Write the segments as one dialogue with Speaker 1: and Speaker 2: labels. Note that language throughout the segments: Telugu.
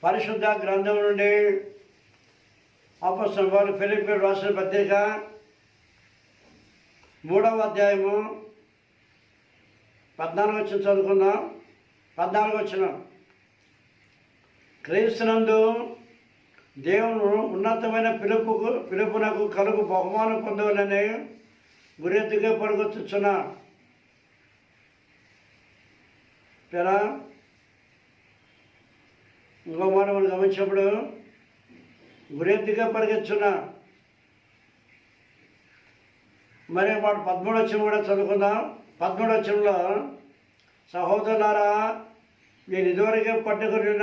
Speaker 1: పరిశుద్ధ గ్రంథం నుండి అపోస్తలుల పౌలు ఫిలిప్పీయులకు రాసిన పత్రిక 3వ అధ్యాయము 14వ వచనం చదువుకుందాం. 14వ వచనం, క్రీస్తునందు దేవుడు ఉన్నతమైన పిలుపునకు కలుగు బహుమానం పొందవలని గురెత్తుగా పరుగుచున్నా పేరా. ఇంకో మాట మనం గమనించినప్పుడు గురెత్తుగా పరిగెత్తున్నా. మరి మాట 13వ వచనం కూడా చదువుకుందాం. 13వ వచనంలో, సహోదరులారా, నేను ఇదివరకే పట్టుకుని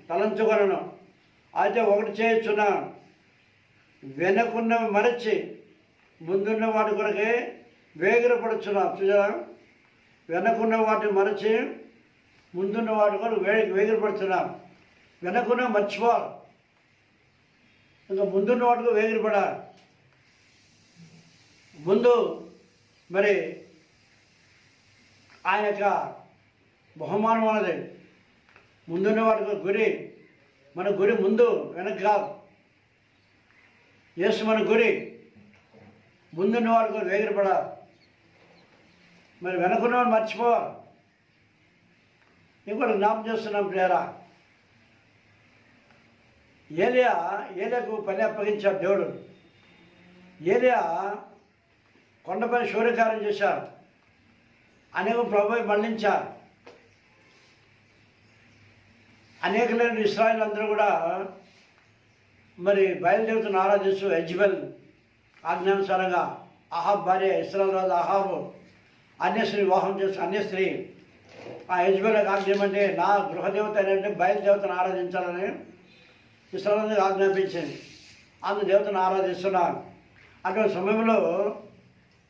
Speaker 1: తలంచుకొనను. అయితే ఒకటి చేయొచ్చున్నా, వెనకున్న మరచి ముందున్న వాటి కొరకే వేగిరపడుచున్నా. చూసారా, వెనకున్న వాటిని మరచి ముందున్న వాటి కొరకు వేగిరపడుతున్నా. వెనకున్న మర్చిపోవాలి, ఇంకా ముందున్న వాటికి వేగిరపడ. ముందు మరి ఆయన యొక్క బహుమానం అన్నది ముందున్న వాటికి గురి. మన గురి ముందు, వెనక కాదు. యేసు మన గురి. ముందున్న వాడికి వేగిరపడ, మరి వెనకున్న వాడు మర్చిపోవాలి. ఇంకోటి జ్ఞాపకం చేస్తున్నాం ప్రియరా, ఏలియాకు పని అప్పగించాడు దేవుడు. ఏలియా కొండపై సూర్యకార్యం చేశారు, అనేక ప్రభువు మళ్ళించారు. అనేకలైన ఇశ్రాయేలు అందరూ కూడా మరి బయలుదేరుతున్న ఆరాధిస్తూ యెజబెల్ ఆజ్ఞానుసారంగా అహాబ్ భార్య ఇశ్రాయేలు రాజు అహాబు అన్యస్త్రీ వివాహం చేస్తూ అన్యస్త్రీ ఆ యెజబెల్కి ఆజ్ఞ ఏమంటే నా గృహదేవత ఏంటంటే బయలుదేవతను ఆరాధించాలని ఇశ్రాయేలు ఆజ్ఞాపించింది. అందు దేవతను ఆరాధిస్తున్నారు. అటువంటి సమయంలో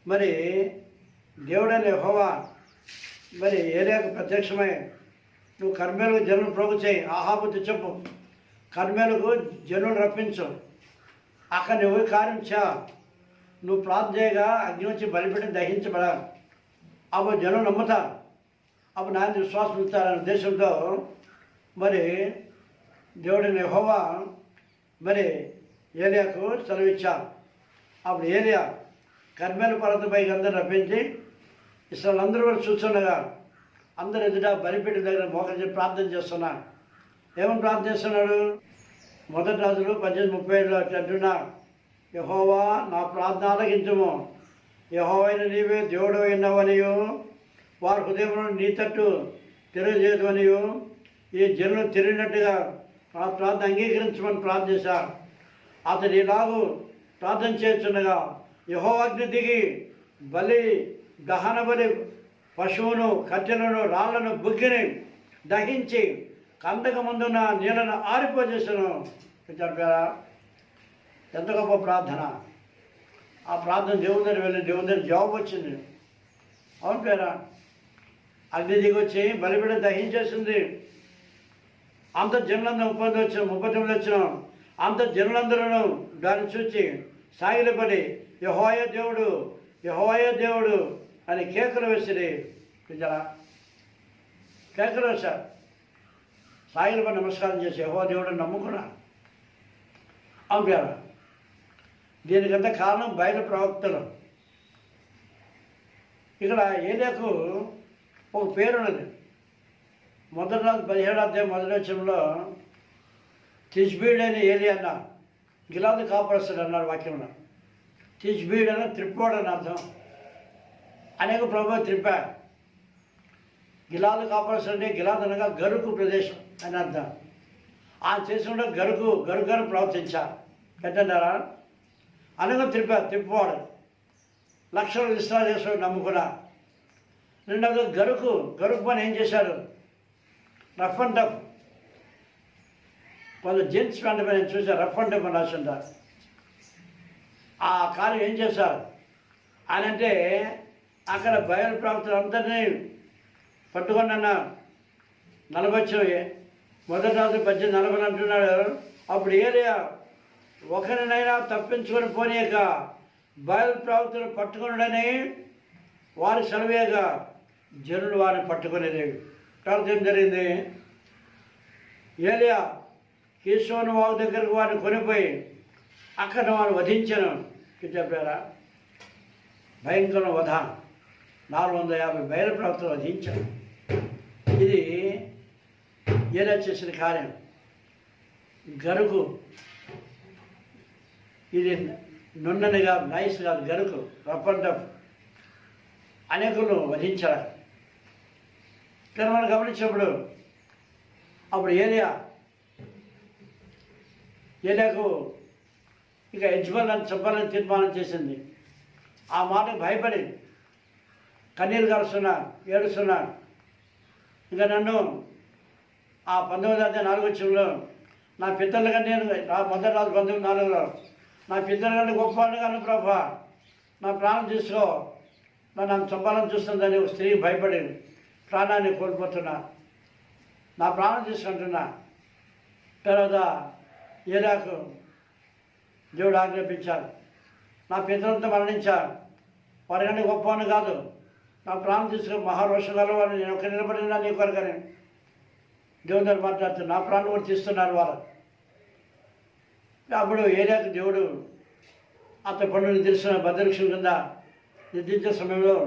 Speaker 1: మరి దేవుడైన యెహోవా మరి ఏలియాకు ప్రత్యక్షమై, నువ్వు కర్మేలకు జనులు ప్రోగు చేయి, ఆహాబుతో చెప్పు, కర్మేలకు జనులు రప్పించు, అక్కడ నువ్వు కార్యం చే, నువ్వు ప్రార్థన చేయగా అగ్ని వచ్చి బలిపెట్టి దహించబడ, అప్పుడు జనులు నమ్ముతారు, అప్పుడు నాయన విశ్వాసం ఇస్తారనే ఉద్దేశంతో మరి దేవుడైన యెహోవా మరి ఏలియాకు సెలవిచ్చారు. అప్పుడు ఏలియా కర్మేలు పర్వతంపైకి అందరూ రప్పించి ఇస్రాయేలు అందరూ కూడా చూస్తుండగా అందరు ఎదుట బలిపీఠం దగ్గర మోకరించి ప్రార్థన చేస్తున్నారు. ఏమని ప్రార్థన చేస్తున్నాడు? 1 రాజులు 18:37 అంటున్నా, యెహోవా నా ప్రార్థన ఆలకించుము, యెహోవైన నీవే దేవుడు అయినవనియు, వారి హృదయంలో నీ తట్టు తెలియజేయమనియు, ఈ జనులు తిరిగినట్టుగా ఆ ప్రార్థన అంగీకరించమని ప్రార్థించారు. అతడు ఇలాగూ ప్రార్థన చేస్తుండగా యెహోవా అగ్ని దిగి దహన బలి పశువును, కట్టెలను, రాళ్లను, బుగ్గిని దహించి కందక ముందున్న నీళ్ళను ఆరిపోజేసాను. ఎంత గొప్ప ప్రార్థన! ఆ ప్రార్థన దేవుని దగ్గర వెళ్ళి దేవుని దగ్గర జవాబు వచ్చింది. అవును పేరా, అగ్ని దిగి వచ్చి బలిపీఠం దహించేసింది. అంత జనులందరూ 39 వచ్చిన అంత జనులందరూ దాన్ని చూచి సాగిలపడి యెహోవా దేవుడు, యెహోవా దేవుడు అని కేకలు వేసిరి. పిల్లరా, కేకలు వేశారు. సాగిలపడి నమస్కారం చేసి యెహోవా దేవుడు నమ్ముకున్నా. అవును, దీనికంత కారణం బయలు ప్రవక్తలు. ఇక్కడ ఏలియాకు ఒక పేరు ఉన్నది. 1 రాజు 17వ అధ్యాయం 1వ వచనంలో తిష్బీడ్ అని ఏలియా అన్న గిలాదు కాపురస్తుడు అన్నాడు వాక్యంలో. తిష్బీడ్ అన్న త్రిప్పోడు అని అర్థం. అనేక ప్రభు త్రిప్పాడు. గిలాదు కాపురస్తుడు అంటే గిలాదు అనగా గరుకు ప్రదేశం అని అర్థం. ఆయన చేసిన గరుకు ప్రవర్తించారు. పెట్టంటారా? అనగా త్రిప్పాడు లక్షల ఇస్రాయేలు నమ్ముకున్నా. రెండవది గరుకు పని ఏం చేశారు? Rough and tough. కొంత జెంట్స్ ప్యాంట్ పైన చూశారు, రఫ్ అండ్ టఫ్ అని రాసి ఉంటారు. ఆ కార్యం ఏం చేశారు ఆయన అంటే, అక్కడ బయలు ప్రవక్తలు అందరినీ పట్టుకున్న 40 1 రాజు 18:40 అంటున్నాడు. అప్పుడు ఏలియా ఒకరినైనా తప్పించుకొని పోనీయక బయలు ప్రవక్తలు పట్టుకున్నాడని వారి సెలవేగా, జనులు వారిని పట్టుకునేది. తర్వాత ఏం జరిగింది? ఏలియా కీషోను వాగు దగ్గరకు వారిని కొనిపోయి అక్కడ వారిని వధించాను. చెప్పారా? భయంకర వధ, 450 బయలు ప్రవక్తలు వధించారు. ఇది ఏలియా చేసిన కార్యం. గరుకు, ఇది నున్నని కాదు, నైస్ కాదు, గరుకు, రఫ్ అండ్ టఫ్, అనేకులను వధించారు. కానీ మనం గమనించినప్పుడు అప్పుడు ఏలియాకు ఇక యజ్బేలుని చంపాలని తీర్మానం చేసింది. ఆ మాటకు భయపడి కన్నీరు కారుస్తున్నా, ఏడుస్తున్నా. ఇక నన్ను ఆ 19:4 నా పితరుల కంటే నేను మొదటి రాజు 19:4 నా పితరుల కంటే గొప్పవాడిని కాను ప్రభా, నా ప్రాణం తీసుకో, నన్ను చంపాలని చూస్తుందని ఒక స్త్రీ భయపడి ప్రాణాన్ని కోల్పోతున్నా, నా ప్రాణం తీసుకుంటున్నా. తర్వాత ఏలియాకు దేవుడు ఆజ్ఞాపించారు, నా పితరులతో మరణించారు, వారికంటే గొప్పవాడిని కాదు, నా ప్రాణం తీసుకుని మహారోషం గలవాడిని నేను ఒక నిలబడినా నీ కొరకని దేవుని దగ్గర మాట్లాడుతున్నా, నా ప్రాణం కూడా తీస్తున్నారు వాళ్ళు. అప్పుడు ఏలియాకు దేవుడు అతని పనులు తెలిసిన భద్రవృక్షం కింద నిర్దించే సమయంలో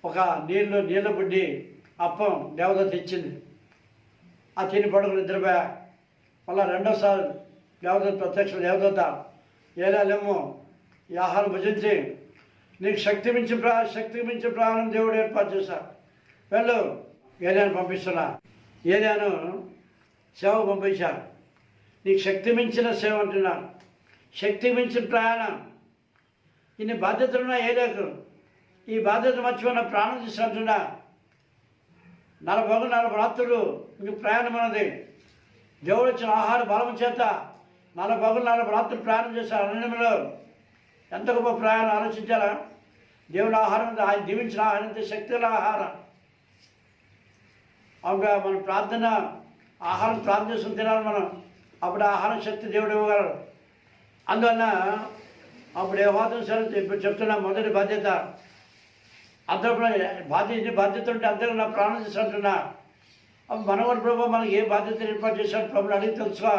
Speaker 1: ఒక నీళ్ళ బుడ్డి అప్పం దేవదత్త ఇచ్చింది. ఆ తిని పడుకుని నిద్రపోయా. మళ్ళీ రెండోసారి దేవదత్త ఏలియాలేమో ఈ ఆహారం భుజించి నీకు శక్తి మించి ప్రాణం దేవుడు ఏర్పాటు చేశారు, వెళ్ళు, ఏలియాను పంపిస్తున్నా. ఏలియాను సేవ పంపించారు. నీకు శక్తి మించిన సేవ అంటున్నాను, శక్తి మించిన ప్రయాణం. ఇన్ని బాధ్యతలున్నా ఏలియాకు, ఈ బాధ్యత మర్చిపోయిన ప్రాణం తీసుకుంటున్నా. 40 రాత్రులు మీకు ప్రయాణం అన్నది. దేవుడు ఇచ్చిన ఆహార బలం చేత 40 రాత్రులు ప్రయాణం చేశారు అరణ్యంలో. ఎంత గొప్ప ప్రయాణం ఆలోచించారా? దేవుడు ఆహారం, ఆయన దీవించిన ఆహారం, శక్తిగల ఆహారం. అవుగా మనం ఆహారం ప్రార్థన చేసుకుని తినాలి మనం. అప్పుడు ఆహారం శక్తి దేవుడు ఇవ్వగలరు. అందువల్ల అప్పుడు యెహోవాతో సరే ఇప్పుడు చెప్తున్నా, మొదటి బాధ్యత అందరూ బాధ్యత ఉంటే అందరూ నా ప్రాణం తీసుకుంటున్నా. మనవరు ప్రభు మనకి ఏ బాధ్యత ఏర్పాటు చేశాడు ప్రభుని అడిగి తెలుసుకో,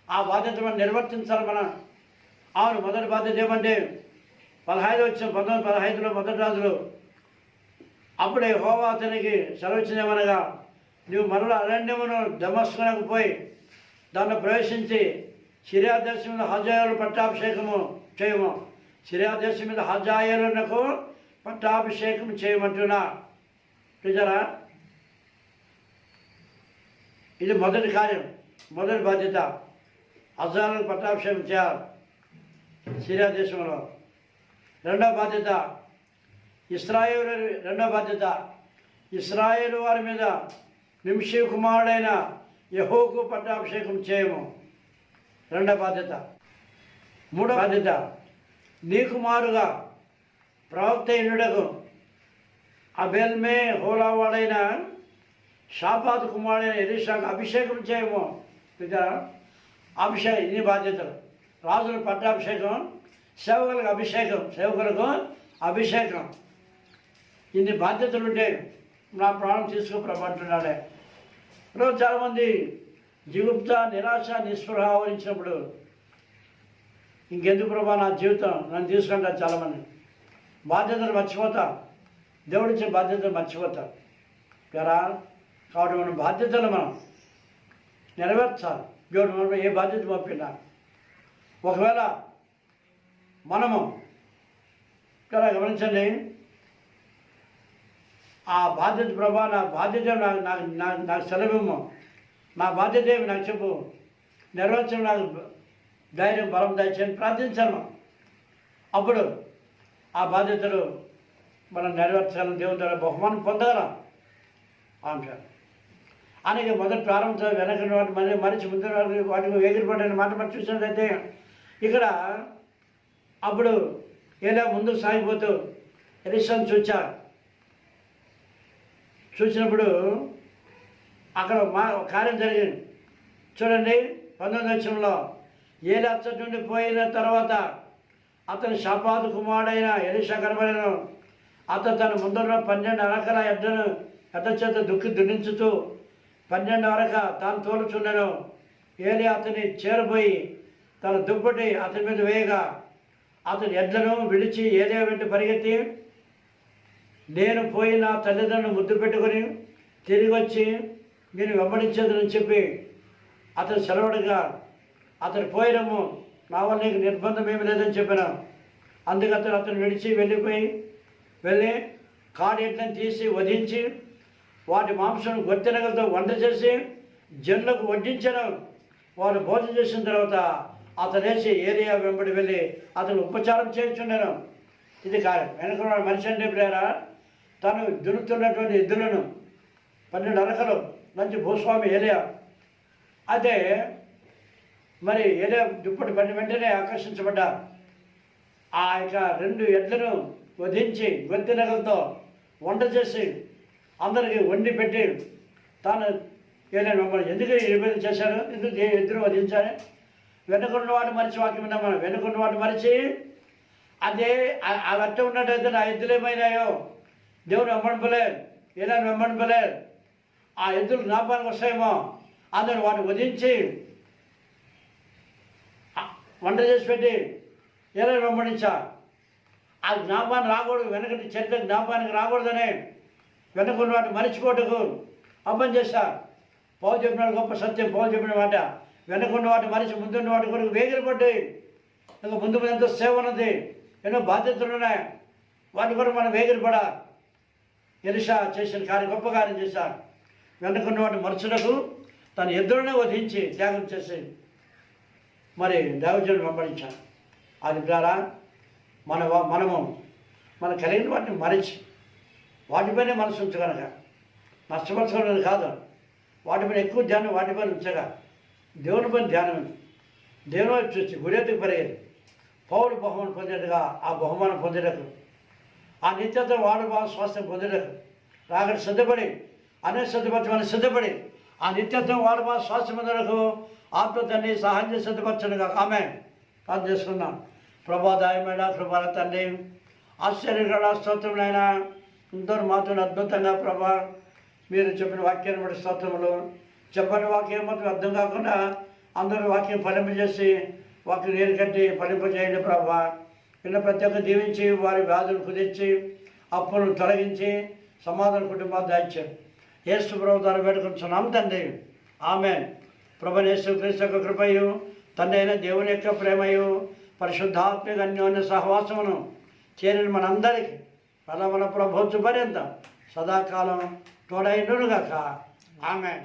Speaker 1: ఆ బాధ్యత మనం నిర్వర్తించాలి మనం. అవును, మొదటి బాధ్యత ఏమంటే 1915 మొదటి రాజులు అప్పుడే యెహోవా అతనికి సెలవిచ్చినేమనగా, నువ్వు మరల అరణ్యమును దమస్కునకు పోయి దాన్ని ప్రవేశించి సిరియా దేశం మీద హజాయేలు పట్టాభిషేకము చేయము. సిరియా దేశం మీద హజాయేలునకు పట్టాభిషేకం చేయమంటున్నా. చూసారా? ఇది మొదటి కార్యం, మొదటి బాధ్యత. హజాయేలుకు పట్టాభిషేకం చేయాలి సిరియా దేశంలో. రెండవ బాధ్యత ఇశ్రాయేలు వారి మీద నింషీ కుమారుడైన యెహోకు పట్టాభిషేకం చేయము. రెండవ బాధ్యత. మూడవ బాధ్యత, నీ కుమారుగా ప్రవక్త అయినడకు అబెల్మే హోలావాడైన షాపాతు కుమారుడైన ఎలీషాకు అభిషేకం చేయము. అభిషేకం. ఇన్ని బాధ్యతలు. రాజులకు పట్టాభిషేకం, సేవకులకు అభిషేకం. ఇన్ని బాధ్యతలు ఉంటే నా ప్రాణం తీసుకుప్రపంటున్నాడే. ఈరోజు చాలామంది జిగుప్త, నిరాశ, నిస్పృహ ఆవరించినప్పుడు ఇంకెందుకు ప్రభా నా జీవితం నన్ను తీసుకుంటారు చాలామంది. బాధ్యతలు మర్చిపోతా, దేవుడిచ్చే బాధ్యతలు మర్చిపోతా కదా. కాబట్టి మన బాధ్యతలు మనం నెరవేర్చాలి. దేవుడు మనం ఏ బాధ్యత పంపినా, ఒకవేళ మనము కదా గమనించండి, ఆ బాధ్యత ప్రభా నా బాధ్యత నాకు సెలవిమ్ము, నా బాధ్యత ఏమి నాకు చెప్పు, నెరవేర్చడం నాకు ధైర్యం బలం దయచేయని ప్రార్థించాను. అప్పుడు ఆ బాధ్యతలు మనం నెరవేర్చాలని దేవుని ద్వారా బహుమానం పొందగలం అంటారు. అలాగే మొదటి ప్రారంభంతో వెనకని వాటి మరిచి ముందు వాటికి ఎగిరిపడిన మాట మనం చూసినట్లయితే ఇక్కడ అప్పుడు ఏలా ముందు సాగిపోతూ ఎలీషాను చూసినప్పుడు అక్కడ కార్యం జరిగింది. చూడండి 19వ వచనంలో, ఏలి అచ్చటి నుండి పోయిన తర్వాత అతని షాపాతు కుమారుడైన ఎలీషా కనబడెను. అతను తన ముందున్న 12 అరకల ఎడ్ల చేత దుక్కి దున్నించుతూ 12 వరకు తాను తోలుచుండెను. ఏలియా అతని చేరబోయి తన దుప్పటి అతని మీద వేయగా అతని ఎడ్లను విడిచి ఏలియా వెంట పరిగెత్తి, నేను పోయి నా తల్లిదండ్రులను ముద్దు పెట్టుకొని తిరిగి వచ్చి నేను వెంబడించేదని చెప్పి అతను సెలవుడుగా అతను పోయినము, నా వల్ల నీకు నిర్బంధం ఏమి లేదని చెప్పాను. అందుకు అతను విడిచి వెళ్ళి కాడి ఎడ్లను తీసి వధించి వాటి మాంసం గొత్తెనగలతో వంట చేసి జనులకు వడ్డించను. వారు భోజనం చేసిన తర్వాత అతనేసి ఏరియా వెంబడి వెళ్ళి అతను ఉపచారం చేయించుండను. ఇది కాదు వెనక మనిషి అంటే ప్రేర తను దున్నుతున్నటువంటి ఎద్దులను 12 అరకలు మంచి భూస్వామి ఏలియా. అయితే మరి ఏలియా దుప్పటి పడిన వెంటనే ఆకర్షించబడ్డా ఆ యొక్క 2 ఎడ్లను వధించి గొంతెనగలతో వంట చేసి అందరికీ వండి పెట్టి తాను ఏలియాను వెంబడి ఎందుకు ఈ విధంగా చేశాడు, ఎందుకు ఎద్దును వధించాలి, వెనుకున్న వాటి మరిచి వాక్యం విన్నాం మనం. వెనుకున్న వాటి మరిచి అదే అవి అట్ట ఉన్నట్టయితే నా ఎద్దులు ఏమైనాయో దేవుని వెంబడింపలే, ఏదైనా వెంబడింపలే, ఆ ఎద్దులు జ్ఞాపానికి వస్తాయేమో అందరూ వాటిని వధించి వంట చేసి పెట్టి ఏదైనా వెంబడించా. ఆ జ్ఞాపాన్ని రాకూడదు, వెనకటి చరిత్ర జ్ఞాపానికి రాకూడదని వెనుకున్న వాటిని మరిచిపోటకు అబ్బం చేశా. పౌలు చెప్పిన గొప్ప సత్యం, పౌలు చెప్పిన మాట, వెనుకున్న వాటి మరిచి ముందున్న వాటి కొరకు వేగిరి పడ్డాయి. ఇంకా ముందు ఎంతో సేవ ఉన్నది, ఎన్నో బాధ్యతలు ఉన్నాయి, వాటి కొరకు మనం వేగిరి పడా. ఎలిషా చేసిన కార్యం గొప్ప కార్యం చేశారు. వెనుకున్న వాటి మరుచులకు తన ఎద్దులనే వధించి త్యాగం చేసి మరి దైవజనుడు వెంబడించాను. అది ద్వారా మనము కలిగిన వాటిని మరిచి వాటిపైనే మనసు ఉంచగలక, నష్టపరచుకోవడం కాదు, వాటిపైన ఎక్కువ ధ్యానం వాటిపైన ఉంచగా దేవుని పైన ధ్యానం, దేవుని వైపు చూసి గురెత్తుకు పెరిగేది. పౌరు బహుమానం పొందేట్టుగా ఆ బహుమానం పొందేటకు, ఆ నిత్యత వాడు బాగా స్వాస్థ్యం పొందేటకు రాగడి సిద్ధపడి అనే సిద్ధపరచమని సిద్ధపడి ఆ నిత్యత్వం వాడు బాగా స్వాస్థ్యం పొందేటకు ఆత్మతండ్రి సహాయం చేసి సిద్ధపరచనుగా ఆమె ప్రార్థన చేసుకున్నాం. ప్రభాదాయమైన కృపాల తండ్రి, ఆశ్చర్యకర స్తోత్రములైనా అందరూ మాతో అద్భుతంగా ప్రభా మీరు చెప్పిన వాక్యాన్ని బట్టి స్తోత్రములు, చెప్పని వాక్యం మాత్రం అర్థం కాకుండా అందరూ వాక్యం ఫలింపజేసి వాక్యం నీరు కట్టి ఫలింపజేయండి ప్రభా. ఇలా ప్రతి ఒక్క దీవించి వారి వ్యాధులు కుదిర్చి అప్పులను తొలగించి సమాధాన కుటుంబాలు దాయించారు. యేసు ప్రభు ద్వారా వేడుకుంటున్నాం తండ్రి, ఆమేన్. ప్రభువైన యేసు క్రీస్తు యొక్క కృపయు తండ్రి అయిన దేవుని యొక్క ప్రేమయు పరిశుద్ధాత్మిక అన్యోన్య సహవాసమును చేరిన మనందరికీ మన ప్రభుత్వ పర్యంతం సదాకాలం తోడైండునుగాక. ఆమేన్.